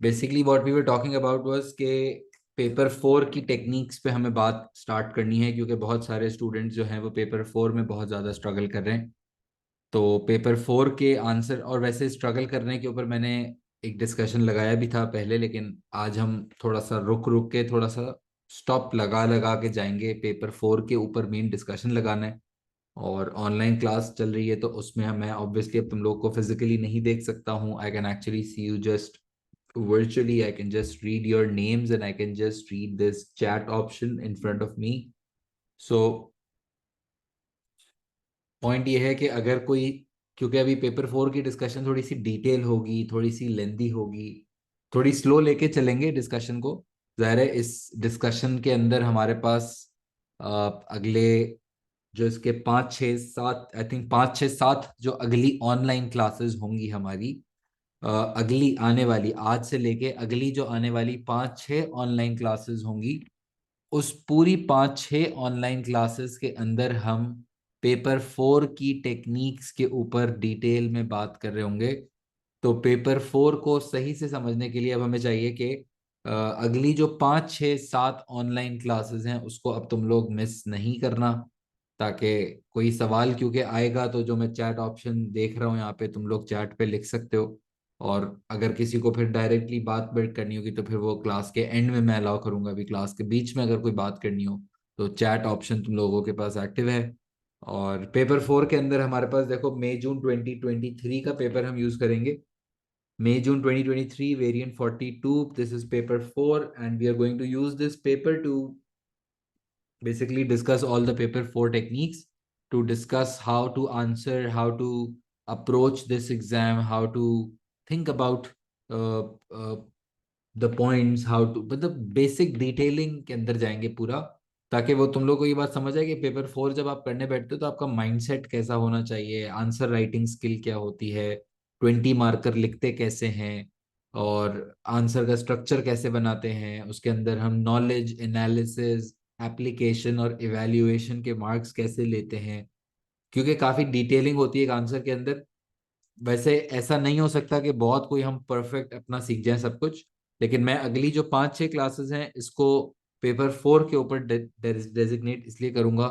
Basically what we were talking about was के paper 4 की techniques पे हमें बात स्टार्ट करनी है, क्योंकि बहुत सारे स्टूडेंट्स जो हैं वो पेपर 4 में बहुत ज़्यादा स्ट्रगल कर रहे हैं। तो पेपर 4 के आंसर, और वैसे स्ट्रगल करने के ऊपर मैंने एक डिस्कशन लगाया भी था पहले, लेकिन आज हम थोड़ा सा रुक रुक के, थोड़ा सा स्टॉप लगा लगा के जाएंगे। पेपर 4 के ऊपर मेन डिस्कशन लगाना है। और ऑनलाइन क्लास चल रही है तो उसमें मैं ऑब्वियसली अब तुम लोग को फिजिकली नहीं देख सकता हूँ। I can actually see you just virtually. I can just read your names and I can just read this chat option in front of me. So point ये है कि अगर कोई, क्योंकि अभी पेपर 4 की डिस्कशन थोड़ी सी डिटेल होगी, थोड़ी सी लेंदी होगी, थोड़ी स्लो लेके चलेंगे डिस्कशन को। ज़ाहिर है इस डिस्कशन के अंदर हमारे पास अगले जो इसके 5 6 7, आई थिंक 5 6 7 जो अगली ऑनलाइन क्लासेस होंगी हमारी, अगली आने वाली, आज से लेके अगली जो आने वाली 5 6 ऑनलाइन क्लासेस होंगी, उस पूरी 5 6 ऑनलाइन क्लासेस के अंदर हम पेपर 4 की टेक्निक्स के ऊपर डिटेल में बात कर रहे होंगे। तो पेपर 4 को सही से समझने के लिए अब हमें चाहिए कि अगली जो 5 6 7 ऑनलाइन क्लासेस हैं उसको अब तुम लोग मिस नहीं करना, ताकि कोई सवाल क्योंकि आएगा तो जो मैं चैट ऑप्शन देख रहा हूँ यहाँ पे, तुम लोग चैट पे लिख सकते हो। और अगर किसी को फिर डायरेक्टली बात बात करनी होगी तो फिर वो क्लास के एंड में मैं अलाउ करूंगा। अभी क्लास के बीच में अगर कोई बात करनी हो तो चैट ऑप्शन तुम लोगों के पास एक्टिव है। और पेपर 4 के अंदर हमारे पास देखो, मई जून 2023 का पेपर हम यूज करेंगे। May June 2023 variant 42, this is paper 4 and we are going to use this paper to basically discuss all the paper 4 techniques, to discuss how to answer, how to approach this exam, how to think about uh, uh, the points, how to, मतलब basic detailing के अंदर जाएंगे पूरा, ताकि वो तुम लोग को ये बात समझ आए कि पेपर 4 जब आप करने बैठते हो तो आपका माइंडसेट कैसा होना चाहिए, आंसर राइटिंग स्किल क्या होती है, 20 मार्कर लिखते कैसे हैं, और आंसर का स्ट्रक्चर कैसे बनाते हैं, उसके अंदर हम नॉलेज एनालिसिस, एप्लीकेशन और इवैल्यूएशन के मार्क्स कैसे लेते हैं, क्योंकि काफ़ी डिटेलिंग होती है एक आंसर के अंदर। वैसे ऐसा नहीं हो सकता कि बहुत कोई हम परफेक्ट अपना सीख जाएं सब कुछ, लेकिन मैं अगली जो 5 6 क्लासेस हैं इसको पेपर 4 के ऊपर डेजिग्नेट इसलिए करूंगा,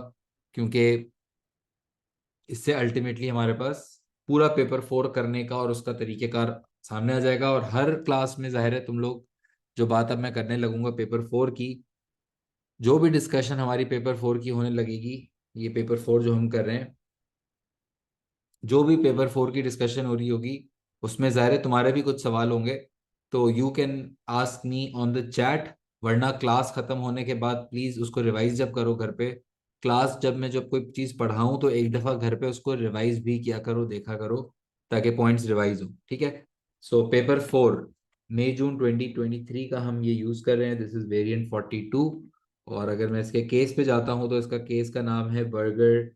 क्योंकि इससे अल्टीमेटली हमारे पास पूरा पेपर 4 करने का और उसका तरीकेकार सामने आ जाएगा। और हर क्लास में जाहिर है तुम लोग, जो बात अब मैं करने लगूंगा पेपर 4 की, जो भी डिस्कशन हमारी पेपर 4 की होने लगेगी, ये पेपर 4 जो हम कर रहे हैं, जो भी पेपर 4 की डिस्कशन हो रही होगी उसमें ज़ाहिर है तुम्हारे भी कुछ सवाल होंगे, तो you can ask me on the chat. वरना क्लास खत्म होने के बाद प्लीज़ उसको रिवाइज जब करो घर पे, क्लास जब मैं जब कोई चीज़ पढ़ाऊँ तो एक दफ़ा घर पे उसको रिवाइज भी किया करो, देखा करो, ताकि पॉइंट्स रिवाइज हो। ठीक है। सो पेपर 4 मई जून 2023 का हम ये यूज़ कर रहे हैं। This is variant 42। और अगर मैं इसके केस पे जाता हूँ तो इसका केस का नाम है Burger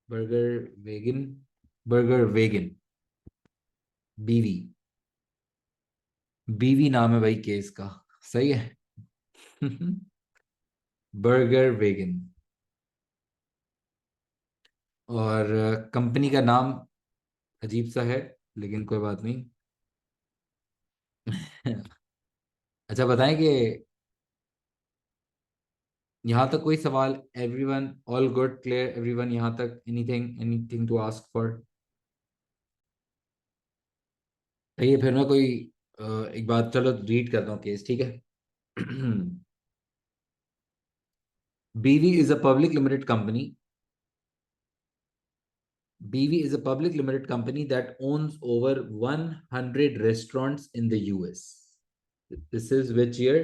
Burger Wagon, Burger Wagon, BV. BV नाम है भाई केस का। सही है। Burger vegan. और कंपनी का नाम अजीब सा है, लेकिन कोई बात नहीं। अच्छा बताएं कि यहाँ तक कोई सवाल, everyone all good clear, everyone यहाँ तक, anything anything to ask for? ये फिर मैं कोई एक बात, चलो रीड करता हूँ केस, ठीक है। बीवी is a public limited company, BV is a public limited company that owns over 100 restaurants in the US. This is which year?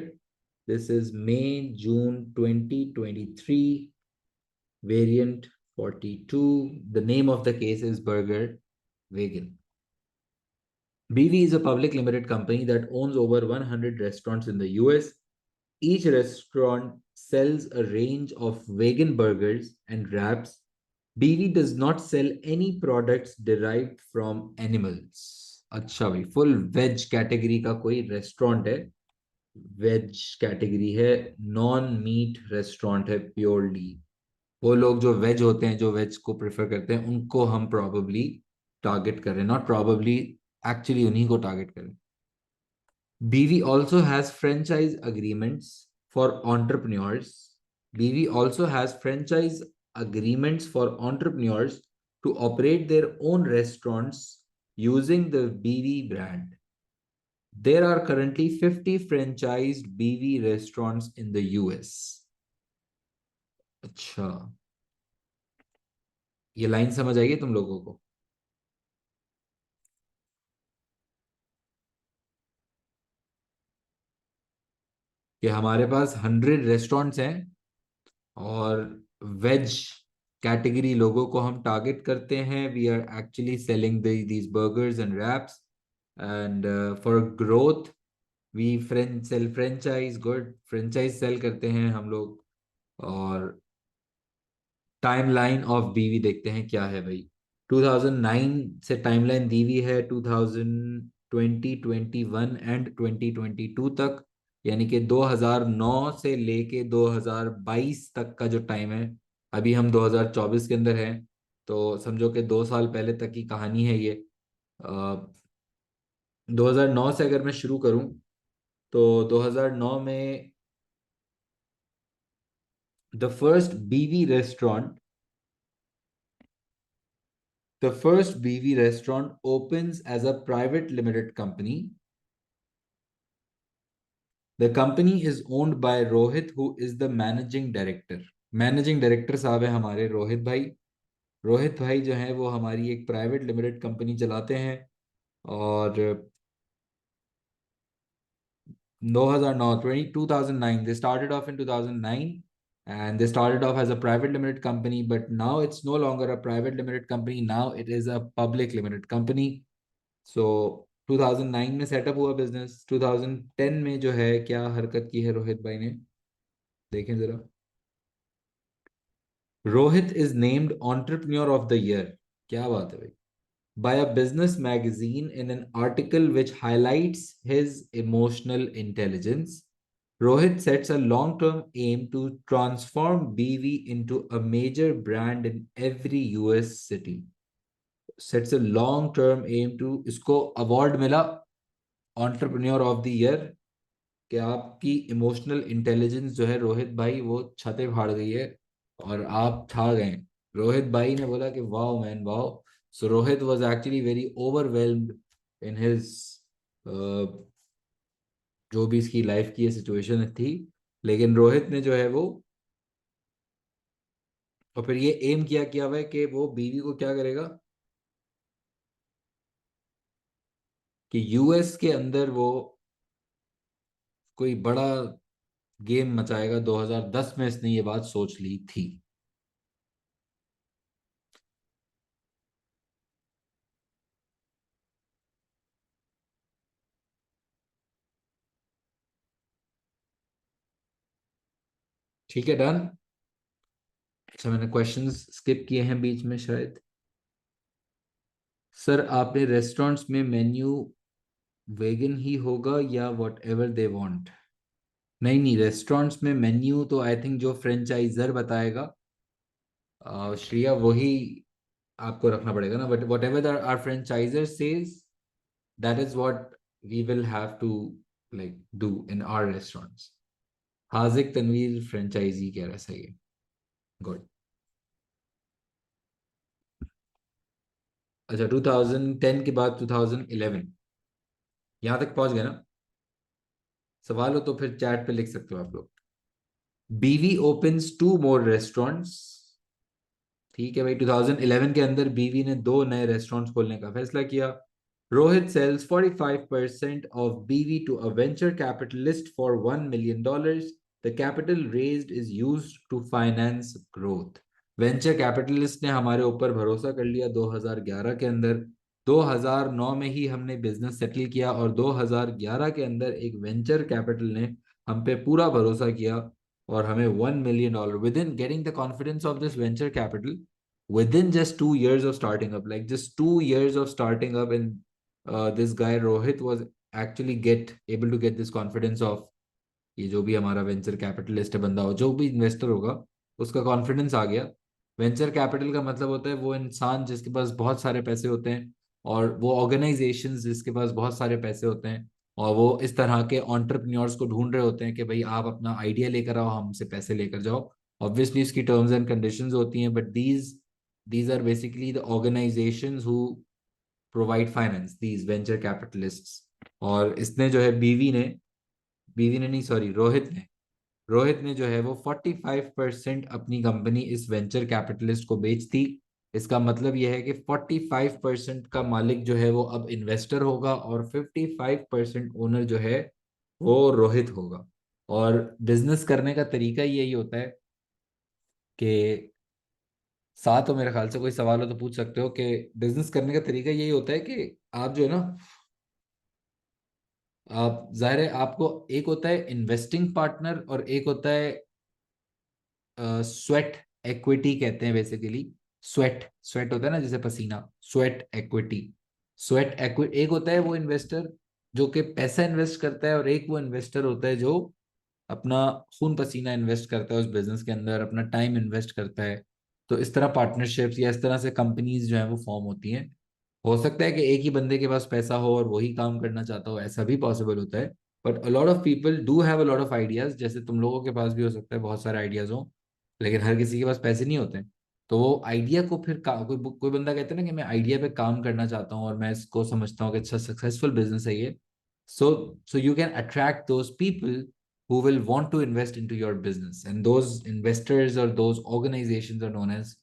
This is May, June 2023, variant 42. The name of the case is Burger Vegan. BV is a public limited company that owns over 100 restaurants in the US. Each restaurant sells a range of vegan burgers and wraps. BV does not sell any products derived from animals. अच्छा भाई, full veg category का कोई restaurant है, veg category है, non meet restaurant है purely. वो लोग जो वेज होते हैं, जो वेज को प्रेफर करते हैं, उनको हम प्रॉबली टारगेट करें, नॉट प्रॉबली, एक्चुअली उन्हीं को टारगेट करें। BV also has franchise agreements for entrepreneurs. BV also has franchise agreements for entrepreneurs to operate their own restaurants using the BV brand. There are currently 50 franchised BV restaurants in the US. अच्छा, ये line समझ आई है तुम लोगों को? कि हमारे पास 100 restaurants हैं और वेज कैटेगरी लोगों को हम टारगेट करते हैं. We are actually selling these burgers and wraps and for growth we sell franchise. Good, franchise sell करते हैं हम लोग. और टाइमलाइन ऑफ बीवी देखते हैं क्या है भाई. 2009 से टाइमलाइन दी हुई है 2020, 21 एंड 2022 तक. यानी कि 2009 से लेके 2022 तक का जो टाइम है. अभी हम 2024 के अंदर हैं, तो समझो कि 2 साल पहले तक की कहानी है ये. 2009 से अगर मैं शुरू करूं तो 2009 में द फर्स्ट बीवी restaurant The first BV restaurant opens as a private limited company. The company is owned by Rohit, who is the managing director. Managing director साहब है हमारे रोहित भाई. रोहित भाई जो है वो हमारी एक प्राइवेट लिमिटेड कंपनी चलाते हैं. और 2009 2009 they started off in 2009 and they started off as a private limited company, but now it's no longer a private limited company. Now it is a public limited company. सो 2009 में setup हुआ business. 2010 में जो है क्या हरकत की है रोहित भाई ने, देखें जरा. Rohit is named entrepreneur of the year. क्या बात है भाई. By a business magazine in an article which highlights his emotional intelligence. Rohit sets a long-term aim to transform BV into a major brand in every US city. Sets a long-term aim to, इसको award मिला entrepreneur of the year. कि आपकी emotional intelligence जो है रोहित भाई वो छतें फाड़ गई है और आप छा गए. रोहित भाई ने बोला कि wow man wow. So Rohit was actually very overwhelmed in his जो भी इसकी लाइफ की सिचुएशन थी. लेकिन रोहित ने जो है वो, और फिर ये एम किया हुआ है कि वो बीवी को क्या करेगा कि यूएस के अंदर वो कोई बड़ा गेम मचाएगा. 2010 में इसने ये बात सोच ली थी. ठीक है, डन. अच्छा, मैंने क्वेश्चंस स्किप किए हैं बीच में शायद. सर आपने रेस्टोरेंट्स में मेन्यू वेगन ही होगा या वॉट एवर दे वॉन्ट? नहीं नहीं, रेस्टोरेंट्स में मेन्यू तो आई थिंक जो फ्रेंचाइजर बताएगा श्रिया वही आपको रखना पड़ेगा ना. But what ever our franchiser says that is what we will have to like do in our restaurants. Haziq Tanveer franchisee कह रहा है, सही है. गुड. अच्छा, 2010 के बाद 2011 यहाँ तक पहुंच गए ना? सवाल हो तो फिर चैट पे लिख सकते हो आप लोग. बीवी ओपन्स 2 more रेस्टोरेंट्स. ठीक है भाई, 2011 के अंदर बीवी ने 2 नए रेस्टोरेंट्स खोलने का फैसला किया. Rohit sells 45% of BV to a venture capitalist for $1 million. The capital raised is used to finance growth. Venture capitalist ने हमारे ऊपर भरोसा कर लिया 2011 के अंदर. 2009 में ही हमने बिजनेस सेटल किया और 2011 के अंदर एक वेंचर कैपिटल ने हम पे पूरा भरोसा किया और हमें $1 million with in getting the confidence of this venture capital within just 2 years of starting up. Like just 2 years of starting up, and this guy Rohit was actually get able to get this confidence of ये जो भी हमारा venture capitalist है बंदा हो, जो भी investor होगा, उसका कॉन्फिडेंस आ गया. वेंचर कैपिटल का मतलब होता है वो इंसान जिसके पास बहुत सारे पैसे होते हैं और वो ऑर्गेनाइजेशंस जिसके पास बहुत सारे पैसे होते हैं. और वो इस तरह के एंटरप्रेन्योर्स को ढूंढ रहे होते हैं कि भाई आप अपना आइडिया लेकर आओ, हमसे पैसे लेकर जाओ। ऑब्वियसली इसकी टर्म्स एंड कंडीशंस होती हैं, but these are basically the organisations who provide finance these venture capitalists. और इसने जो है बीवी ने नहीं, सॉरी, रोहित ने जो है वो 45% अपनी कंपनी इस वेंचर कैपिटलिस्ट को बेच दी। इसका मतलब यह है कि 45% का मालिक जो है वो अब इन्वेस्टर होगा और 55% ओनर जो है वो रोहित होगा। और बिजनेस करने का तरीका ही यही होता है कि, साथ हो मेरे ख्याल से, कोई सवाल हो तो पूछ सकते हो, कि बिजनेस करने का तरीका यही होता है कि आप जो है ना, आप जाहिर है आपको, एक होता है इन्वेस्टिंग पार्टनर और एक होता है स्वेट इक्विटी कहते हैं बेसिकली। स्वेट स्वेट होता है ना जैसे पसीना, स्वेट इक्विटी। स्वेट इक्विटी एक होता है वो इन्वेस्टर जो कि पैसा इन्वेस्ट करता है, और एक वो इन्वेस्टर होता है जो अपना खून पसीना इन्वेस्ट करता है उस बिजनेस के अंदर, अपना टाइम इन्वेस्ट करता है। तो इस तरह पार्टनरशिप्स या इस तरह से कंपनीज जो है वो फॉर्म होती हैं। हो सकता है कि एक ही बंदे के पास पैसा हो और वही काम करना चाहता हो, ऐसा भी पॉसिबल होता है। But a lot of people do have a lot of ideas, जैसे तुम लोगों के पास भी हो सकता है बहुत सारे आइडियाज हो, लेकिन हर किसी के पास पैसे नहीं होते हैं। तो वो आइडिया को फिर कोई बंदा कहता है ना कि मैं आइडिया पे काम करना चाहता हूँ और मैं इसको समझता हूँ कि अच्छा सक्सेसफुल बिजनेस है ये। So you can attract those people who will want to invest into your business, and those investors or those organizations are known as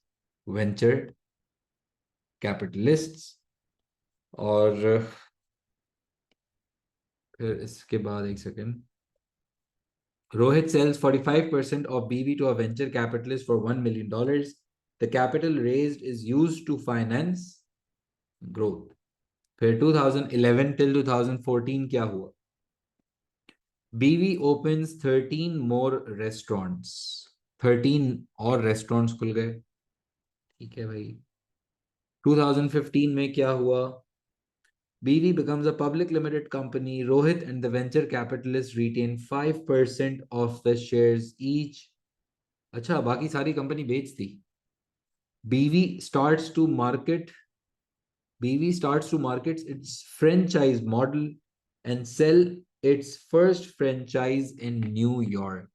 venture capitalists। और फिर इसके बाद एक second, Rohit sells 45% of BV to a venture capitalist for $1 million. The capital raised is used to finance growth. फिर 2011 till 2014 क्या हुआ? BV opens 13 more restaurants। 13 और restaurants खुल गए। ठीक है भाई। 2015 में क्या हुआ? BV becomes a public limited company. Rohit and the venture capitalists retain 5% of the shares each। अच्छा, बाकी सारी कंपनी बेच दी। BV starts to market BV starts to market its franchise model and sell its first franchise in New York।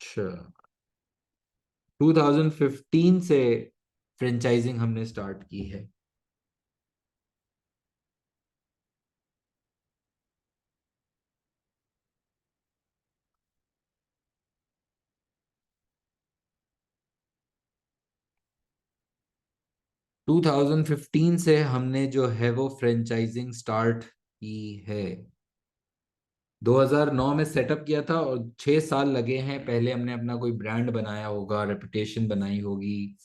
अच्छा, 2015 से franchising हमने start की है। 2015 से हमने जो है वो फ्रेंचाइजिंग स्टार्ट की है। 2009 में सेटअप किया था और 6 साल लगे हैं। पहले हमने अपना कोई ब्रांड बनाया होगा, रेपुटेशन बनाई होगी,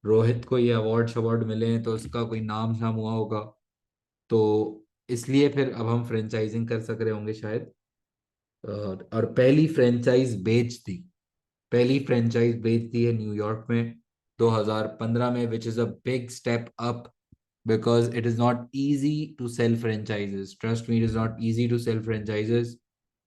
रोहित को ये अवार्ड शवार्ड मिले हैं तो उसका कोई नाम शाम हुआ होगा, तो इसलिए फिर अब हम फ्रेंचाइजिंग कर सक रहे होंगे शायद। और पहली फ्रेंचाइज बेच दी है न्यूयॉर्क में 2015 में, which is a big step up, because it is not easy to sell franchises. Trust me, it is not easy to sell franchises।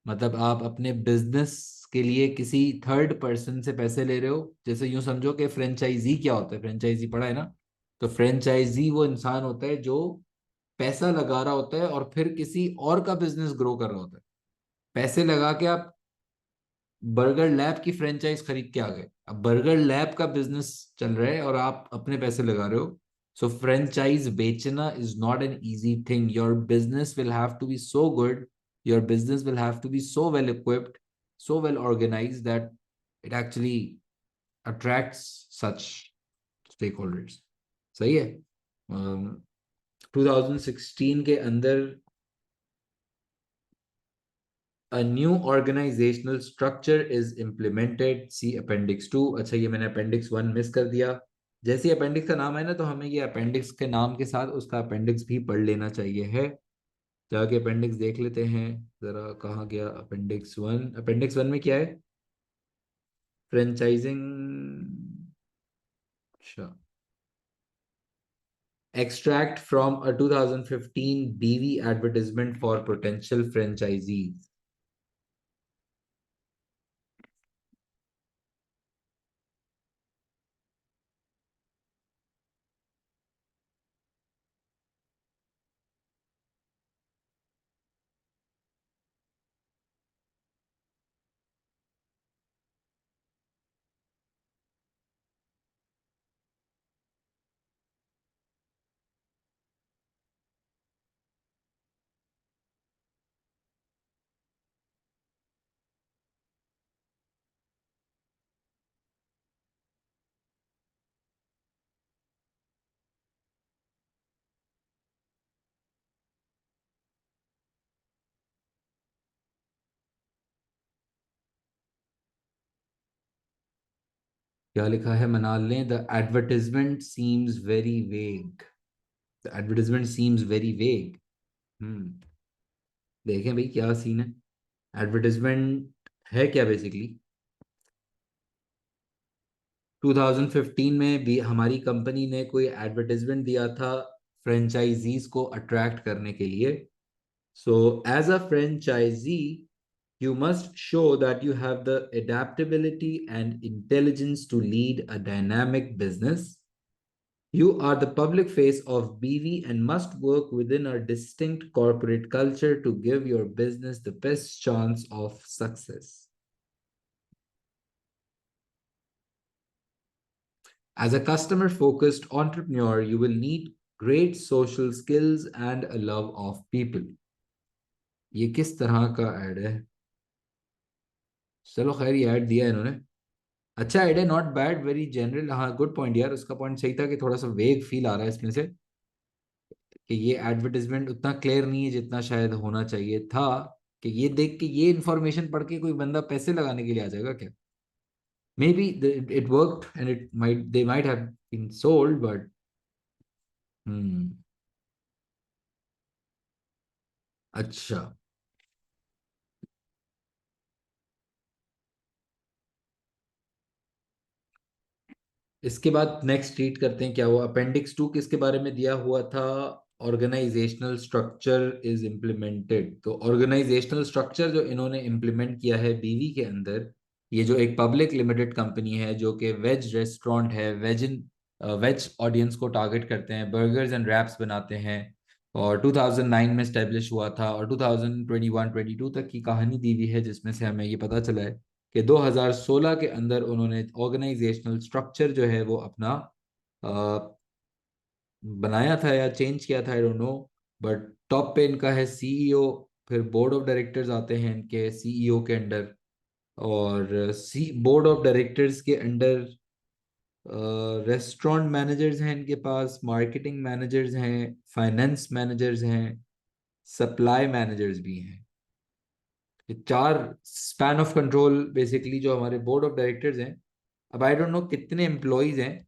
मतलब आप अपने बिजनेस के लिए किसी थर्ड पर्सन से पैसे ले रहे हो। जैसे यूं समझो कि फ्रेंचाइजी क्या होता है, फ्रेंचाइजी पढ़ा है ना? तो फ्रेंचाइजी वो इंसान होता है जो पैसा लगा रहा होता है और फिर किसी और का बिजनेस ग्रो कर रहा होता है। पैसे लगा के आप बर्गर लैब की फ्रेंचाइज खरीद के आ गए, अब बर्गर लैब का बिजनेस चल रहा है और आप अपने पैसे लगा रहे हो। सो फ्रेंचाइज बेचना is not an easy thing. Your business will have to be so good, your business will have to be so well equipped, so well organise that it actually attracts such stake holders. सही है। 2016 के अंदर A new organizational structure is implemented, see Appendix 2। अच्छा, ये मैंने Appendix 1 miss कर दिया। जैसे ही अपेंडिक्स का नाम है ना, तो हमें ये अपेंडिक्स के नाम के साथ उसका अपेंडिक्स भी पढ़ लेना चाहिए है। जाके अपेंडिक्स देख लेते हैं जरा, कहाँ गया अपेंडिक्स 1? अपेंडिक्स 1 में क्या है? फ्रेंचाइजिंग। अच्छा, extract from a 2015 BV advertisement for potential franchisees। क्या लिखा है मनाल ने? The advertisement seems very vague. The advertisement seems very vague. Hmm. देखें भाई क्या सीन है। एडवर्टिजमेंट है क्या बेसिकली? 2015 में भी हमारी कंपनी ने कोई एडवर्टाइजमेंट दिया था फ्रेंचाइजीज को अट्रैक्ट करने के लिए। So as a franchisee you must show that you have the adaptability and intelligence to lead a dynamic business. You are the public face of BV and must work within a distinct corporate culture to give your business the best chance of success. As a customer focused entrepreneur, you will need great social skills and a love of people. ये किस तरह का add है? चलो खैर ये add दिया है इन्होंने। अच्छा ऐड है, नॉट बैड, वेरी जनरल। हाँ गुड पॉइंट यार, उसका पॉइंट सही था कि थोड़ा सा वेग फील आ रहा है इसमें से, कि ये एडवर्टाइजमेंट उतना क्लियर नहीं है जितना शायद होना चाहिए था। कि ये देख के ये इन्फॉर्मेशन पढ़ के कोई बंदा पैसे लगाने के लिए आ जाएगा क्या? Maybe it work and it might they might have been sold but. Hmm. अच्छा। इसके बाद नेक्स्ट रीड करते हैं क्या हुआ। अपेंडिक्स 2 किसके बारे में दिया हुआ था? Organisational structure is implemented. तो ऑर्गेनाइजेशनल स्ट्रक्चर जो इन्होंने इम्प्लीमेंट किया है बीवी के अंदर, ये जो एक पब्लिक लिमिटेड कंपनी है जो कि वेज रेस्टोरेंट है, वेज ऑडियंस को टारगेट करते हैं, बर्गर्स एंड रैप्स बनाते हैं, और 2009 में स्टेब्लिश हुआ था, और 2021-22 तक की कहानी दी हुई है जिसमें से हमें ये पता चला है कि 2016 के अंदर उन्होंने ऑर्गेनाइजेशनल स्ट्रक्चर जो है वो अपना बनाया था या चेंज किया था, I don't know. But top पे इनका है सीईओ, फिर बोर्ड ऑफ डायरेक्टर्स आते हैं इनके सीईओ के अंडर, और सी बोर्ड ऑफ डायरेक्टर्स के अंडर रेस्टोरेंट मैनेजर्स हैं इनके पास, मार्केटिंग मैनेजर्स हैं, फाइनेंस मैनेजर्स हैं, सप्लाई मैनेजर्स भी हैं। ये चार स्पैन ऑफ कंट्रोल बेसिकली जो हमारे बोर्ड ऑफ डायरेक्टर्स हैं। अब आई डोंट नो कितने एम्प्लॉयज हैं,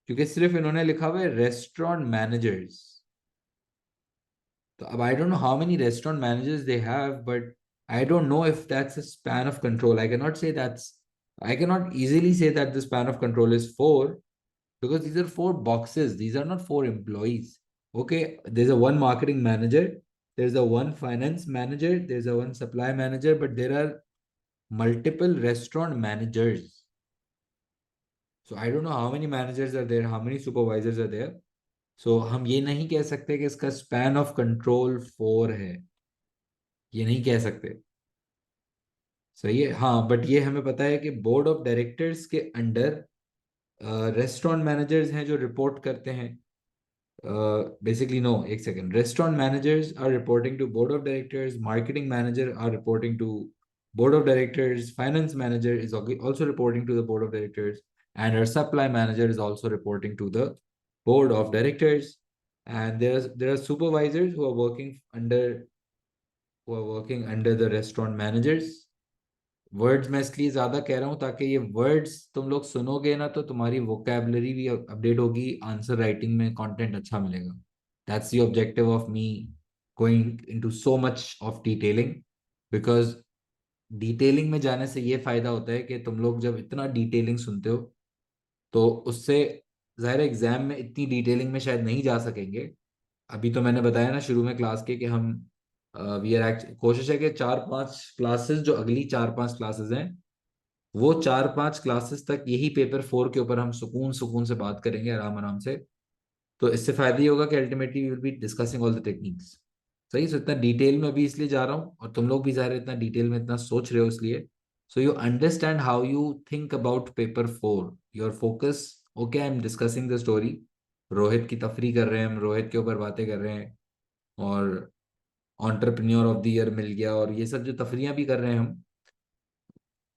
क्योंकि सिर्फ इन्होंने लिखा हुआ है restaurant managers. So I don't know how many restaurant managers they have, but I don't know if that's a span of control. I cannot easily say that the span of control is four, because these are four boxes. These are not four employees. Okay, there's a one marketing manager, there's a one finance manager, there's a one supply manager, but there are multiple restaurant managers. So I don't know how many managers are there, how many supervisors are there. So हम ये नहीं कह सकते कि इसका span of control four है, ये नहीं कह सकते। सही है हाँ, बट ये हमें पता है कि बोर्ड ऑफ डायरेक्टर्स के अंडर रेस्टोरेंट मैनेजर्स हैं जो रिपोर्ट करते हैं। बेसिकली नो, एक second, restaurant managers are reporting to board of directors, marketing manager are reporting to board of directors, finance manager is also reporting to the board of directors, and our supply manager is also reporting to the board of directors. And there are supervisors who are working under the restaurant managers. Words मैं इसलिए ज्यादा कह रहा हूँ ताकि ये words तुम लोग सुनोगे ना तो तुम्हारी वोकैबलरी भी अपडेट होगी, आंसर राइटिंग में कंटेंट अच्छा मिलेगा। That's the objective of me going into so much of detailing, because detailing में जाने से ये फायदा होता है कि तुम लोग जब इतना डिटेलिंग सुनते हो तो उससे ज़ाहिर एग्जाम में इतनी डिटेलिंग में शायद नहीं जा सकेंगे। अभी तो मैंने बताया ना शुरू में क्लास के कि हम वी आर कोशिश है कि 4-5 क्लासेस, जो अगली 4-5 क्लासेस हैं, वो 4-5 क्लासेस तक यही पेपर 4 के ऊपर हम सुकून सुकून से बात करेंगे, आराम आराम से। तो इससे फायदा ये होगा कि ultimately we will be discussing all the techniques. सही। सो इतना डिटेल में अभी इसलिए जा रहा हूँ, और तुम लोग भी ज़ाहिर है इतना डिटेल में इतना सोच रहे हो इसलिए, so you understand how you think about paper 4, your focus. Okay, I am discussing the story. Rohit की तफरी कर रहे हैं हम, रोहित के ऊपर बातें कर रहे हैं, और एंटरप्रेन्योर ऑफ द ईयर मिल गया, और ये सब जो तफरियां भी कर रहे हैं हम।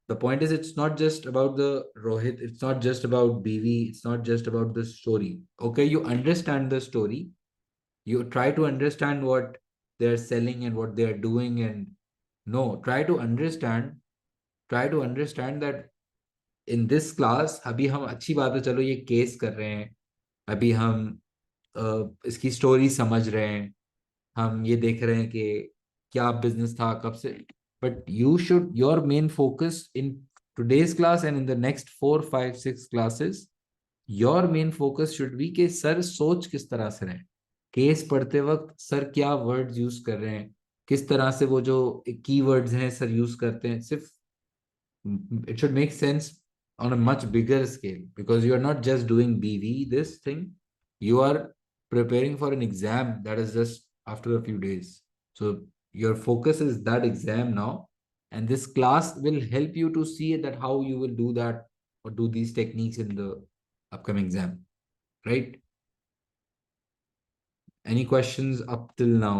The point is, it's not just about the Rohit, it's not just about BV, it's not just about the story. Okay, you understand the story, you try to understand what they're selling and what they're doing, and no, try to understand that in this class अभी हम, अच्छी बात है, चलो ये case कर रहे हैं, अभी हम इसकी स्टोरी समझ रहे हैं, हम ये देख रहे हैं कि क्या बिजनेस था कब से। But you should, your main focus in today's class and in the next 4 5 6 classes, your main focus should be कि सर सोच किस तरह से रहे, केस पढ़ते वक्त सर क्या वर्ड्स यूज कर रहे हैं, किस तरह से वो जो कीवर्ड्स हैं सर यूज करते हैं। सिर्फ it should make sense on a much bigger scale, because you are not just doing BV, this thing, you are preparing for an exam that is just after a few days. So your focus is that exam now, and this class will help you to see that how you will do that or do these techniques in the upcoming exam, right? Any questions up till now?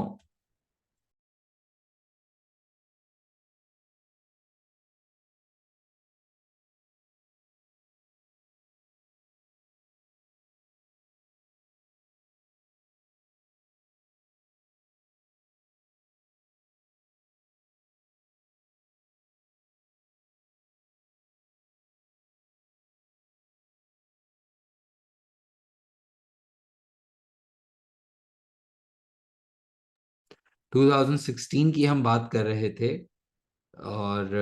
2016 की हम बात कर रहे थे, और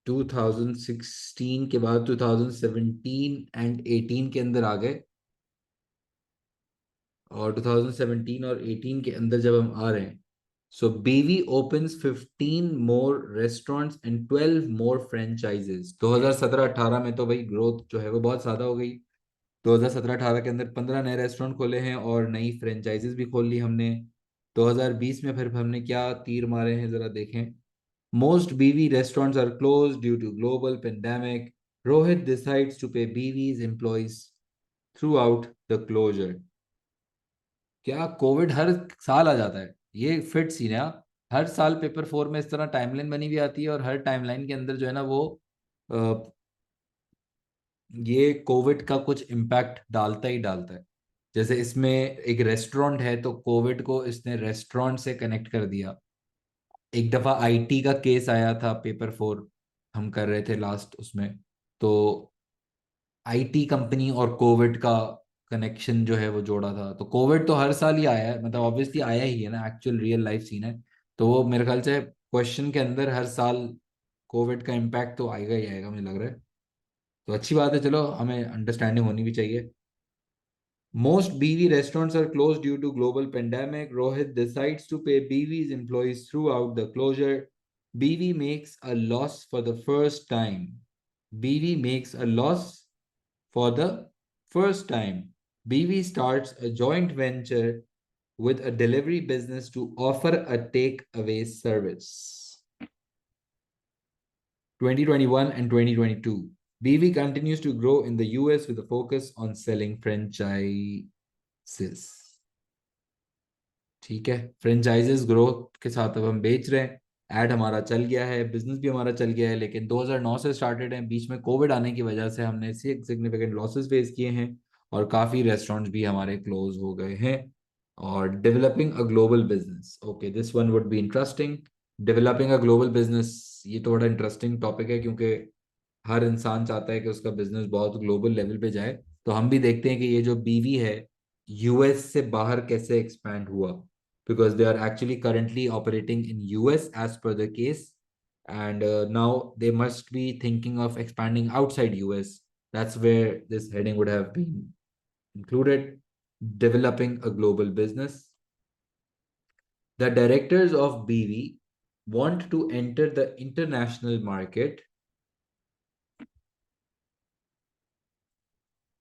2016 के बाद 2017 and 18 के अंदर आ गए, और 2017 और 18 के अंदर जब हम आ रहे हैं, सो बीवी opens 15 more restaurants and 12 more franchises. 2017-18 में तो भाई ग्रोथ जो है वो बहुत ज्यादा हो गई। 2017-18 के अंदर 15 नए रेस्टोरेंट खोले हैं और नई फ्रेंचाइजेस भी खोल ली हमने। 2020 में फिर हमने क्या तीर मारे हैं जरा देखें। Most BV restaurants are closed due to global pandemic. Rohit decides to pay BV's employees throughout the closure. क्या कोविड हर साल आ जाता है, ये फिट सीन है हाँ? हर साल पेपर 4 में इस तरह टाइमलाइन बनी हुई आती है, और हर टाइमलाइन के अंदर जो है ना वो अ, ये कोविड का कुछ इम्पैक्ट डालता ही डालता है। जैसे इसमें एक रेस्टोरेंट है, तो कोविड को इसने रेस्टोरेंट से कनेक्ट कर दिया। एक दफा आईटी का केस आया था, पेपर 4 हम कर रहे थे लास्ट उसमें, तो आईटी कंपनी और कोविड का कनेक्शन जो है वो जोड़ा था। तो कोविड तो हर साल ही आया है, मतलब ऑब्वियसली आया ही है ना, एक्चुअल रियल लाइफ सीन है। तो वो मेरे ख्याल से क्वेश्चन के अंदर हर साल कोविड का इम्पैक्ट तो आएगा ही आएगा, मुझे लग रहा है। तो अच्छी बात है, चलो हमें अंडरस्टैंडिंग होनी भी चाहिए। Most BV restaurants are closed due to global pandemic. Rohit decides to pay BV's employees throughout the closure. BV makes a loss for the first time. BV makes a loss for the first time. BV starts a joint venture with a delivery business to offer a takeaway service. 2021 and 2022. BV continues to grow in the US with a focus on selling franchises. ठीक है, franchises growth के साथ अब हम बेच रहे हैं। Add हमारा चल गया है, बिजनेस भी हमारा चल गया है, लेकिन 2009 से स्टार्टेड है, बीच में कोविड आने की वजह से हमने सिग्निफिकेंट लॉसेस फेस किए हैं, और काफ़ी रेस्टोरेंट्स भी हमारे क्लोज हो गए हैं। और developing a global business, okay this one would be interesting. Developing a global business, ये तो बड़ा इंटरेस्टिंग टॉपिक है, क्योंकि हर इंसान चाहता है कि उसका बिजनेस बहुत ग्लोबल लेवल पे जाए। तो हम भी देखते हैं कि ये जो बीवी है, यूएस से बाहर कैसे एक्सपैंड हुआ, because they are actually currently operating in US as per the case, and now they must be thinking of expanding outside US. That's where this heading would have been included. Developing a global business. The directors of BV want to enter the international market.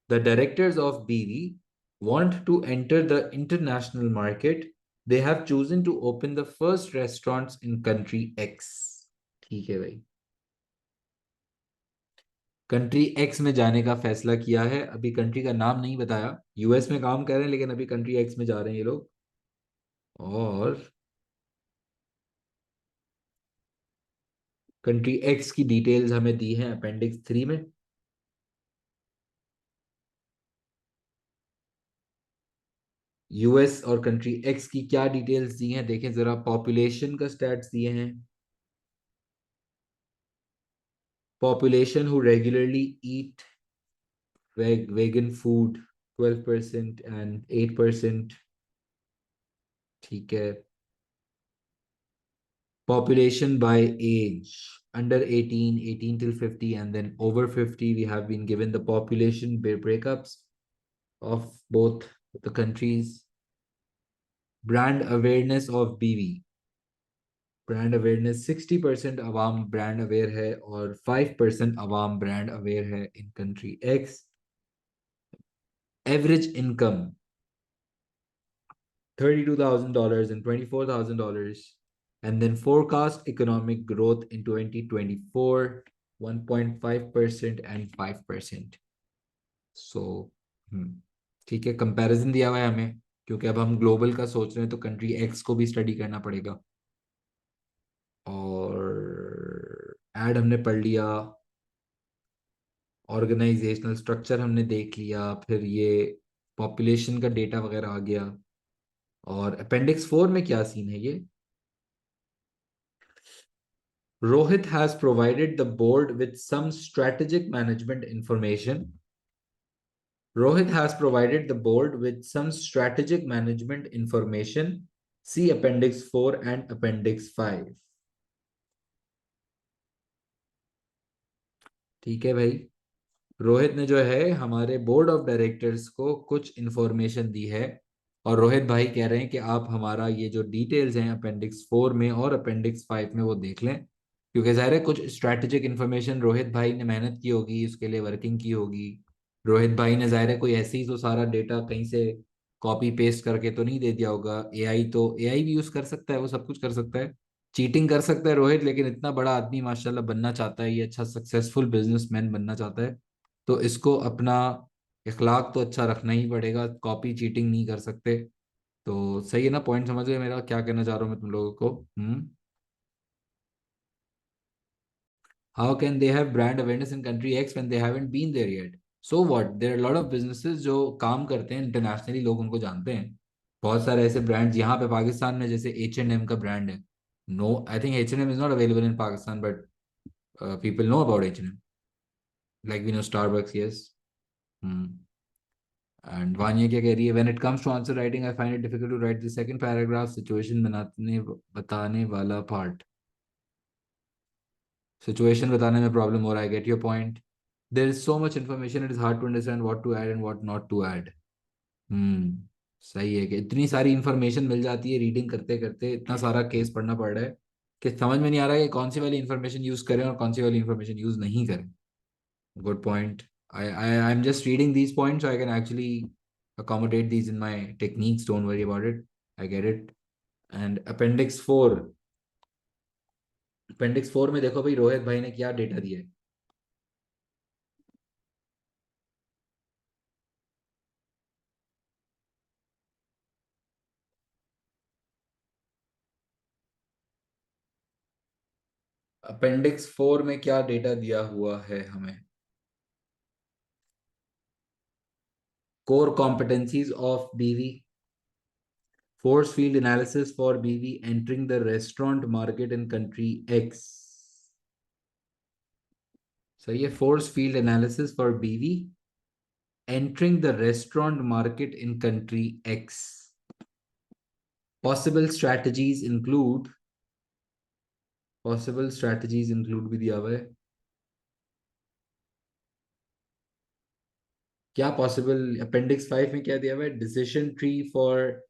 The directors of BV want to enter the international market. They have chosen to open the first restaurants in country X. ठीक है भाई, country x में जाने का फैसला किया है। अभी कंट्री का नाम नहीं बताया, यूएस में काम कर रहे हैं, लेकिन अभी कंट्री एक्स में जा रहे हैं ये लोग। और कंट्री एक्स की डिटेल्स हमें दी हैं अपेंडिक्स 3 में। यूएस और कंट्री एक्स की क्या डिटेल्स दी हैं देखें जरा। पॉपुलेशन का स्टैट्स दिए हैं, Population who regularly eat vegan food 12% and 8%. ठीक है. Population by age, under 18, 18 till 50, and then over 50. We have been given the population breakups of both the countries. Brand awareness of BV. Brand awareness 60% Awam brand aware है और 5% अवाम brand aware है इन country x. Average income $32,000 and $24,000. And then forecast economic growth in 2024, 1.5% and 5%. So, ठीक है, comparison दिया हुआ है हमें, क्योंकि अब हम ग्लोबल का सोच रहे हैं तो कंट्री एक्स को भी स्टडी करना पड़ेगा. और एड हमने पढ़ लिया, ऑर्गेनाइजेशनल स्ट्रक्चर हमने देख लिया, फिर ये पॉपुलेशन का डेटा वगैरह आ गया. और अपेंडिक्स 4 में क्या सीन है ये. Rohit has provided the board with some strategic management information. Rohit has provided the board with some strategic management information. See Appendix 4 and Appendix 5. ठीक है भाई. रोहित ने जो है हमारे बोर्ड ऑफ डायरेक्टर्स को कुछ इंफॉर्मेशन दी है, और रोहित भाई कह रहे हैं कि आप हमारा ये जो डिटेल्स हैं अपेंडिक्स 4 में और अपेंडिक्स 5 में वो देख लें, क्योंकि ज़ाहिर है कुछ स्ट्रैटेजिक इन्फॉर्मेशन रोहित भाई ने मेहनत की होगी, उसके लिए वर्किंग की होगी. रोहित भाई ने ज़ाहिर है कोई ऐसे ही तो सारा डेटा कहीं से कॉपी पेस्ट करके तो नहीं दे दिया होगा. एआई तो एआई भी यूज़ कर सकता है, वो सब कुछ कर सकता है, चीटिंग कर सकता है रोहित, लेकिन इतना बड़ा आदमी माशाल्लाह बनना चाहता है, ये अच्छा सक्सेसफुल बिजनेसमैन बनना चाहता है, तो इसको अपना इखलाक तो अच्छा रखना ही पड़ेगा, कॉपी चीटिंग नहीं कर सकते. तो सही है ना, पॉइंट समझ गए मेरा क्या कहना चाह रहा हूँ मैं तुम लोगों को. How can they have brand awareness in country X when they haven't been there yet. So what, there are lot of businesses जो काम करते हैं इंटरनेशनली, लोग उनको जानते हैं. बहुत सारे ऐसे ब्रांड्स यहाँ पे पाकिस्तान में, जैसे H&M का ब्रांड है. No, I think H&M is not available in Pakistan, but people know about H&M, like we know Starbucks. Yes. And Vania क्या कह रही है, when it comes to answer writing I find it difficult to write the second paragraph, situation बनाने बताने वाला part. Situation बताने में problem हो रहा है. Get your point. There is so much information, it is hard to understand what to add and what not to add. सही है कि इतनी सारी इन्फॉर्मेशन मिल जाती है, रीडिंग करते करते इतना सारा केस पढ़ना पड़ रहा है कि समझ में नहीं आ रहा है कि कौन सी वाली इन्फॉर्मेशन यूज करें और कौन सी वाली इन्फॉर्मेशन यूज नहीं करें. Good point. I'm just reading these points so I can actually accommodate these in my techniques. Don't worry about it. I get it. And Appendix 4. Appendix 4 में देखो भाई रोहित भाई ने क्या डेटा दिया है. अपेंडिक्स 4 में क्या डेटा दिया हुआ है हमें. कोर कॉम्पिटेंसीज ऑफ बीवी. Force field analysis for BV entering the restaurant market in country X. सही है. Force field analysis for BV entering the restaurant market in country X. Possible strategies include भी दिया हुआ है. क्या पॉसिबल, अपेंडिक्स 5 में क्या दिया हुआ है, decision tree for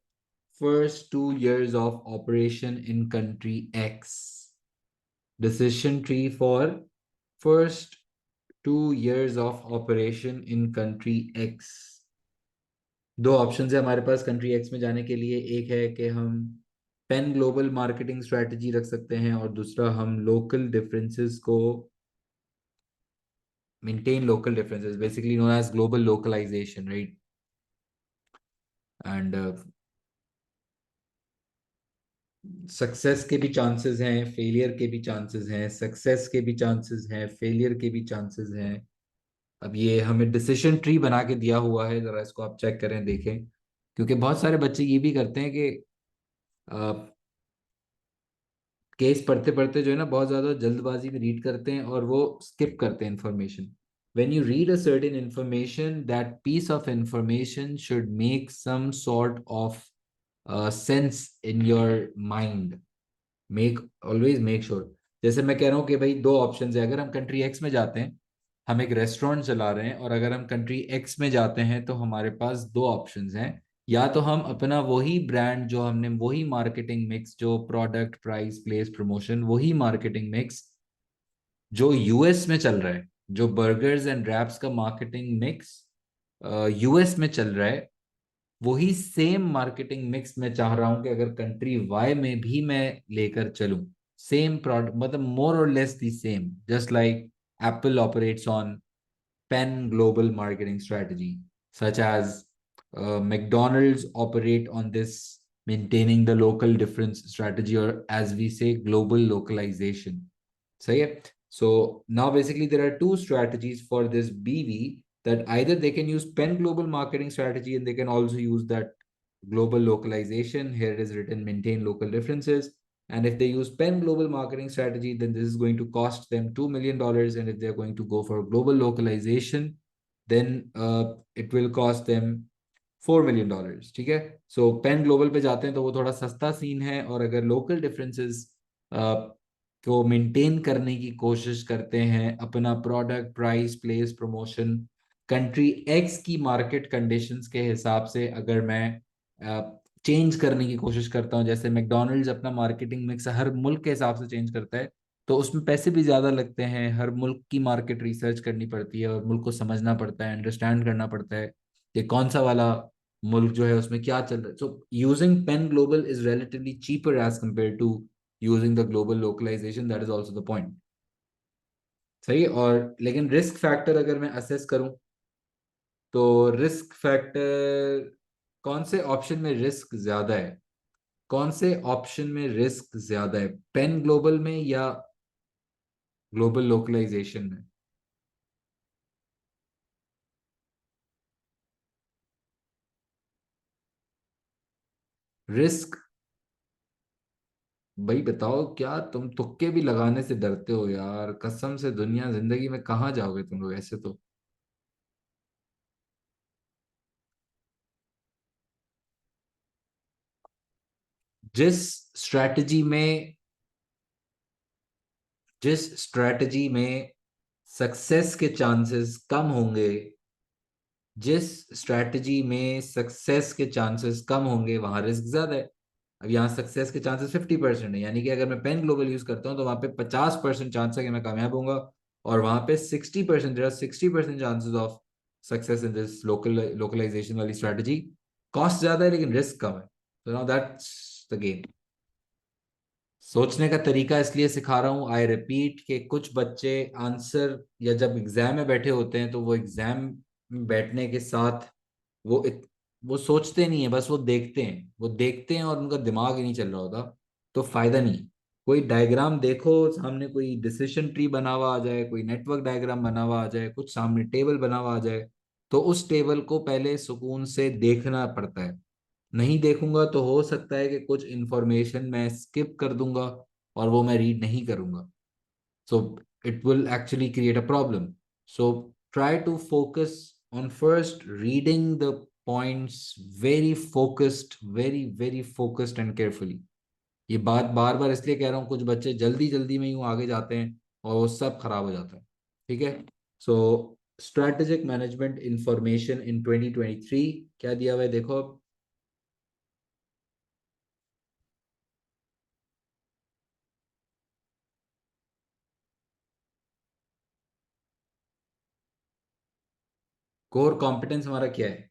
first 2 years of operation in country X. Decision tree for first 2 years of operation in country X. दो ऑप्शन है हमारे पास कंट्री एक्स में जाने के लिए. एक है कि हम पेन ग्लोबल मार्केटिंग स्ट्रेटजी रख सकते हैं, और दूसरा हम लोकल डिफरेंसेस को maintain, local differences basically known as global localisation, right. And success के भी चांसेस हैं, फेलियर के भी चांसेस हैं, सक्सेस के भी चांसेस हैं, फेलियर के भी चांसेस हैं. अब ये हमें डिसीजन ट्री बना के दिया हुआ है, जरा इसको आप चेक करें, देखें, क्योंकि बहुत सारे बच्चे ये भी करते हैं कि केस पढ़ते पढ़ते जो है ना बहुत ज्यादा जल्दबाजी में रीड करते हैं और वो स्किप करते हैं information. When you read a certain information, that piece of information should make some sort of sense in your mind. Make always make sure. जैसे मैं कह रहा हूँ कि भाई दो ऑप्शन है, अगर हम कंट्री एक्स में जाते हैं, हम एक रेस्टोरेंट चला रहे हैं, और अगर हम कंट्री एक्स में जाते हैं तो हमारे पास दो ऑप्शंस हैं. या तो हम अपना वही ब्रांड जो हमने, वही मार्केटिंग मिक्स, जो प्रोडक्ट प्राइस प्लेस प्रमोशन, वही मार्केटिंग मिक्स जो यूएस में चल रहा है, जो बर्गर्स एंड रैप्स का मार्केटिंग मिक्स यूएस में चल रहा है, वही सेम मार्केटिंग मिक्स मैं चाह रहा हूं कि अगर कंट्री वाई में भी मैं लेकर चलूं. सेम प्रोडक्ट, मतलब more or less the same, just like Apple operates on pan global marketing strategy, such as McDonald's operate on this maintaining the local difference strategy, or as we say global localization. सही है. So now basically there are two strategies for this BV, that either they can use pen global marketing strategy, and they can also use that global localization. Here it is written maintain local differences. And if they use pen global marketing strategy, then this is going to cost them $2 million. And if they're going to go for global localization, then it will cost them $4 million. ठीक है. सो pen global पे जाते हैं तो वो थोड़ा सस्ता scene है, और अगर लोकल डिफरेंसेस को मेंटेन करने की कोशिश करते हैं, अपना product price place promotion country x की मार्केट कंडीशंस के हिसाब से अगर मैं चेंज करने की कोशिश करता हूँ, जैसे मैकडोनल्ड्स अपना मार्केटिंग मिक्स हर मुल्क के हिसाब से चेंज करता है, तो उसमें पैसे भी ज़्यादा लगते हैं, हर मुल्क की मार्केट रिसर्च करनी पड़ती है, और मुल्क को समझना पड़ता है, अंडरस्टैंड करना पड़ता है कि कौन सा वाला मुल्क जो है उसमें क्या चल रहा है. So using pan global is relatively cheaper as compare to using the global localisation. That is also the point. सही. और लेकिन रिस्क फैक्टर अगर मैं असेस करूं, तो रिस्क फैक्टर, कौन से ऑप्शन में रिस्क ज्यादा है, कौन से ऑप्शन में रिस्क ज्यादा है, पेन ग्लोबल में या ग्लोबल लोकलाइजेशन में? रिस्क. भाई बताओ, क्या तुम तुक्के भी लगाने से डरते हो यार? कसम से, दुनिया जिंदगी में कहाँ जाओगे तुम लोग ऐसे तो. जिस स्ट्रैटेजी में जिस स्ट्रैटेजी में सक्सेस के चांसेस कम होंगे, जिस स्ट्रैटेजी में सक्सेस के चांसेस कम होंगे, वहां रिस्क ज्यादा है. अब यहाँ सक्सेस के चांसेस 50% है, यानी कि अगर मैं पेन ग्लोबल यूज करता हूँ तो वहां पे 50% चांस है कि मैं कामयाब होऊंगा, और वहां पे 60%, 60% chances of success in this localisation वाली स्ट्रैटेजी. कॉस्ट ज्यादा है लेकिन रिस्क कम है. तो नाउ दैट्स द गेम. सोचने का तरीका इसलिए सिखा रहा हूँ, आई रिपीट, कि कुछ बच्चे आंसर, या जब एग्जाम में बैठे होते हैं तो वो एग्जाम में बैठने के साथ वो सोचते नहीं है, बस वो देखते हैं और उनका दिमाग ही नहीं चल रहा होता. तो फायदा नहीं है. कोई डायग्राम देखो सामने, कोई डिसीजन ट्री बना हुआ आ जाए, कोई नेटवर्क डायग्राम बना हुआ आ जाए, कुछ सामने टेबल बना हुआ आ जाए, तो उस टेबल को पहले सुकून से देखना पड़ता है. नहीं देखूंगा तो हो सकता है कि कुछ इंफॉर्मेशन मैं स्किप कर दूंगा, और वो मैं रीड नहीं करूंगा. So it will actually create a problem. So try to focus on first reading the points very focused, very very focused and carefully. ये बात बार बार इसलिए कह रहा हूँ, कुछ बच्चे जल्दी जल्दी में यूं आगे जाते हैं और वो सब खराब हो जाता है. ठीक है. सो स्ट्रेटेजिक मैनेजमेंट इंफॉर्मेशन इन 2023 क्या दिया हुआ है देखो. कोर कॉम्पिटेंस हमारा क्या है?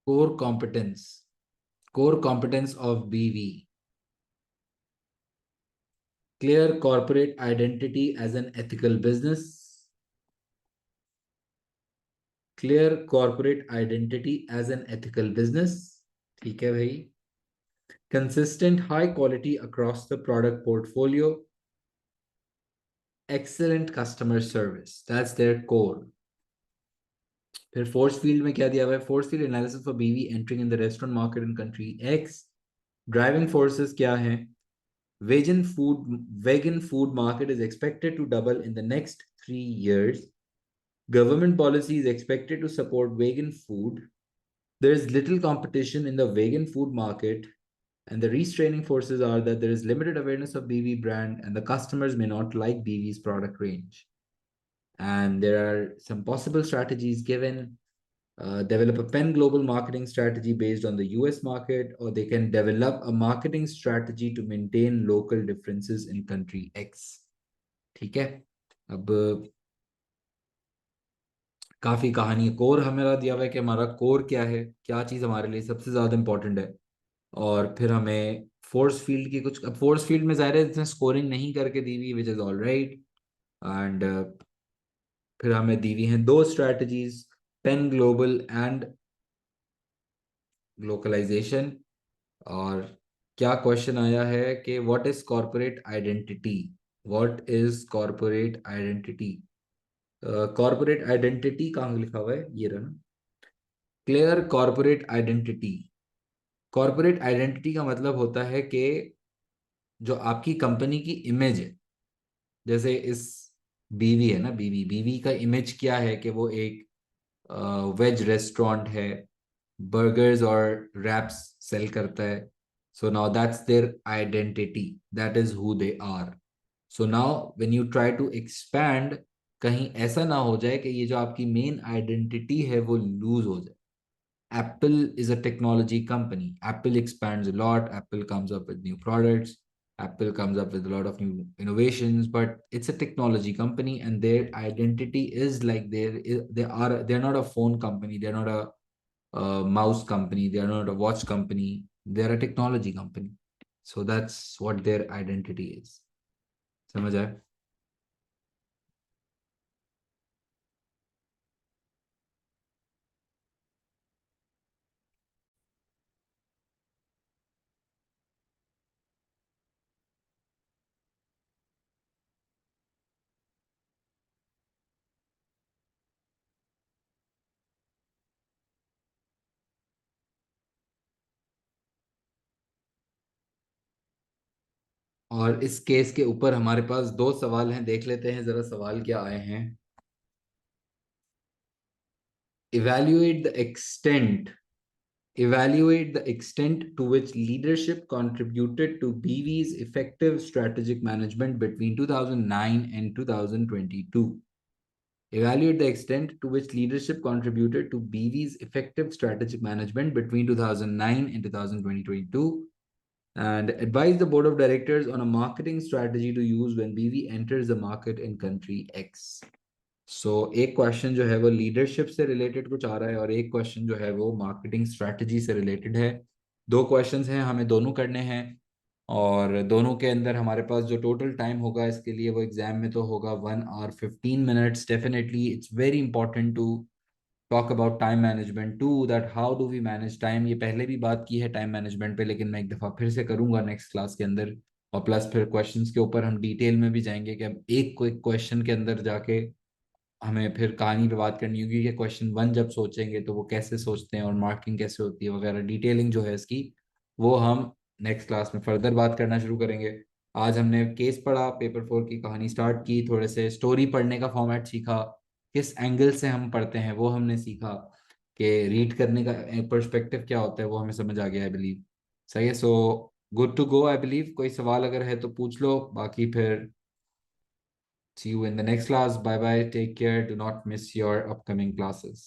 Core competence. Core competence of बीवी. Clear corporate identity as an ethical business. Clear corporate identity as an ethical business. ठीक है भाई. Consistent high quality across the product portfolio. Excellent customer service. That's their core. फिर force field में क्या दिया हुआ है? फोर्स फील्ड एनालिसिस फॉर बीवी entering in the restaurant market in country x. Driving forces क्या हैं? Vegan food market is expected to double in the next 3 years. Government policy is expected to support vegan food. There is little competition in the vegan food market, and the restraining forces are that there is limited awareness of BV brand, and the customers may not like BV's product range. And there are some possible strategies given. Develop a pen global marketing strategy based on the US market, or they can develop a marketing strategy to maintain local differences in country X. ठीक है. अब काफी कहानी. Core हमारा दिया हुआ है कि हमारा कोर क्या है, क्या चीज हमारे लिए सबसे ज्यादा इंपॉर्टेंट है. और फिर हमें फोर्स फील्ड की कुछ. अब फोर्स फील्ड में ज़ाहिर है इसने स्कोरिंग नहीं करके दी हुई, which is all right. And फिर हमें दी हुई हैं दो strategies, pan global and localisation. और क्या क्वेश्चन आया है कि what is corporate identity. What is corporate identity. Corporate identity कहाँ लिखा हुआ है? ये रहा. Clear corporate identity. Corporate identity का मतलब होता है कि जो आपकी कंपनी की इमेज है. जैसे इस बीवी है ना, बीवी बीवी का इमेज क्या है कि वो एक वेज रेस्टोरेंट है, बर्गर्स और रैप्स सेल करता है. So now that's their identity, that is who they are. So now when you try to expand, कहीं ऐसा ना हो जाए कि ये जो आपकी मेन आइडेंटिटी है वो लूज हो जाए. Apple is a technology company. Apple expands a lot. Apple comes up with new products. Apple comes up with a lot of new innovations, but it's a technology company, and their identity is like they're not a phone company. They're not a mouse company. They're not a watch company. They're a technology company. So that's what their identity is. समझ आया? और इस case के ऊपर हमारे पास दो सवाल हैं, देख लेते हैं जरा सवाल क्या आए हैं. Evaluate the extent Evaluate the extent to which leadership contributed to BV's effective strategic management between 2009 and 2022. Evaluate the extent to which leadership contributed to BV's effective strategic management between 2009 and 2022, and advise the board of directors on a marketing strategy to use when BV enters the market in country X. एक question जो है वो leadership से related कुछ आ रहा है, और एक क्वेश्चन जो है वो मार्केटिंग स्ट्रैटेजी से रिलेटेड है. दो क्वेश्चंस हैं, हमें दोनों करने हैं. और दोनों के अंदर हमारे पास जो टोटल टाइम होगा इसके लिए वो एग्जाम में तो होगा 1 hour 15 minutes. Definitely it's very important to talk about time management too, that how do we manage time. ये पहले भी बात की है टाइम मैनेजमेंट पे, लेकिन मैं एक दफ़ा फिर से करूंगा नेक्स्ट क्लास के अंदर. और प्लस फिर क्वेश्चंस के ऊपर हम डिटेल में भी जाएंगे कि हम एक क्विक क्वेश्चन के अंदर जाके हमें फिर कहानी पे बात करनी होगी कि क्वेश्चन वन जब सोचेंगे तो वो कैसे सोचते हैं और मार्किंग कैसे होती है वगैरह. डिटेलिंग जो है इसकी वो हम नेक्स्ट क्लास में फर्दर बात करना शुरू करेंगे. आज हमने केस पढ़ा, पेपर 4 की कहानी स्टार्ट की, थोड़े से स्टोरी पढ़ने का फॉर्मेट सीखा, किस एंगल से हम पढ़ते हैं वो हमने सीखा, कि रीड करने का पर्सपेक्टिव क्या होता है वो हमें समझ आ गया आई बिलीव. सही है. So good to go I believe. कोई सवाल अगर है तो पूछ लो, बाकी फिर see you in the next class. Bye bye. Take care. Do not miss your upcoming classes.